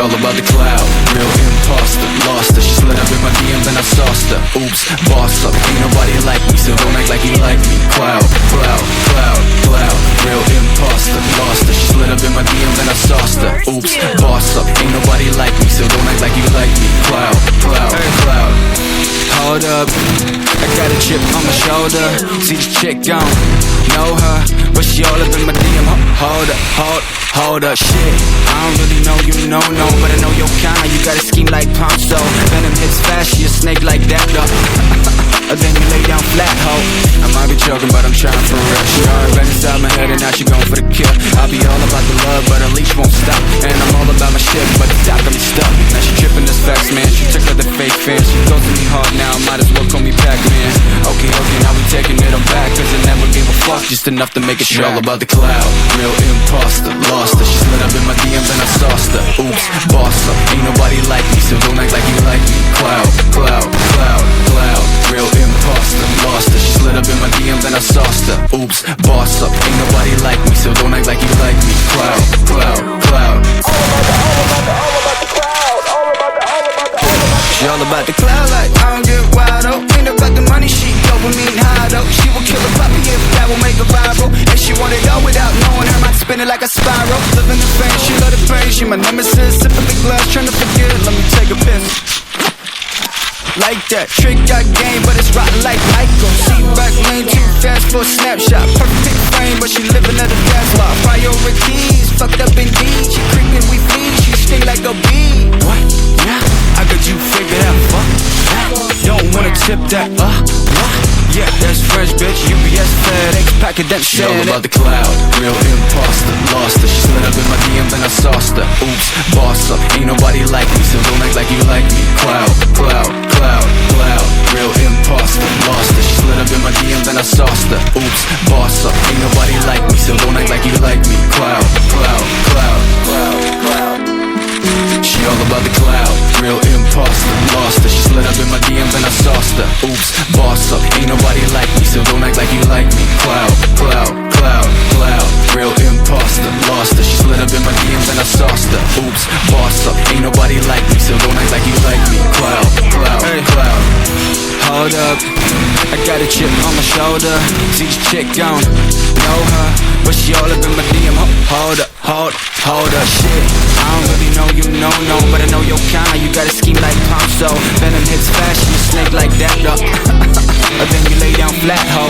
all about the cloud. Real imposter, lost her. She slid up in my DMs and I sauced her. Oops, boss up, ain't nobody like me, so don't act like you like me. Cloud, cloud, cloud, cloud. Real imposter, lost her. She slid up in my DMs and I sauced her. Oops, boss up, ain't nobody like me, so don't act like you like me. Cloud, cloud, cloud. Hold up, I got a chip on my shoulder. See this chick gone, know her, but she all up in my DM. Hold up, hold up, shit. I don't really know you, no, but I know your kind. You got a scheme like Ponzo. Venom hits fast, she a snake like that, though. Then you lay down flat, ho. I might be joking, but I'm trying for real. She already been inside my head and now she going for the kill. I'll be all about the love, but her leash won't stop. And I'm all about my shit, but the top got me stuck. Now she tripping this facts, man. She took her the fake fans. She goes to me hard now, might as well call me Pac-Man. Okay, now we taking it on back, cause I never gave a fuck, just enough to make it she all about the cloud. Real imposter, lost her. She slid up in my DMs and I sauced her. Oops, boss up, ain't nobody like me, so don't act like you like me. Cloud, cloud, cloud, cloud. Real imposter, lost her. She slid up in my DMs and I sauced her. Oops, boss up, ain't nobody like me, so don't act like you like me. Cloud, cloud, cloud. She all about the cloud, like I don't get wild, oh. Ain't about the money, she dopamine high, though. She will kill a puppy if that will make her viral. And she want it all without knowing her mind spinning like a spiral. Living the fame, she love the pain, she my nemesis. Sipping the glass, trying to forget it, let me take a piss. Like that, trick got game, but it's rotten like Michael. See back lane, too fast for a snapshot. Perfect frame, but she living at a dance bar. Priorities, fucked up indeed. She creeping, we bleed, she sting like a bee. What? Yeah, I got you figured out, fuck that. Don't wanna tip that, what? Yeah, that's French, bitch, UPS, FedEx, packet that shit. She all about the cloud, real imposter, lost her. She slid up in my DMs and I sauced her. Oops, boss up, ain't nobody like me, so don't act like you like me. Cloud, cloud, cloud, cloud. Real imposter, lost her. She slid up in my DMs and I sauced her. Oops, boss up, ain't nobody like me, so don't act like you like me. Cloud, cloud, cloud, cloud, cloud. She all about the cloud, real imposter, lost her. She slid up in my DMs and I sauced her. Oops, boss up, ain't nobody like me, so don't act like you like me. Cloud, cloud, cloud, cloud. Real imposter, lost her. She slid up in my DMs and I sauced her. Oops, boss up, ain't nobody like me, so don't act like you like me. Cloud, cloud, cloud. Hold up, I got a chip on my shoulder. See this chick gone, know her, but she all up in my DM. Hold up, hold up, shit. I don't really know you, no, but I know your kind. You got a scheme like Ponzo. Venom hits fast, you a snake like that, though. Then you lay down flat, ho.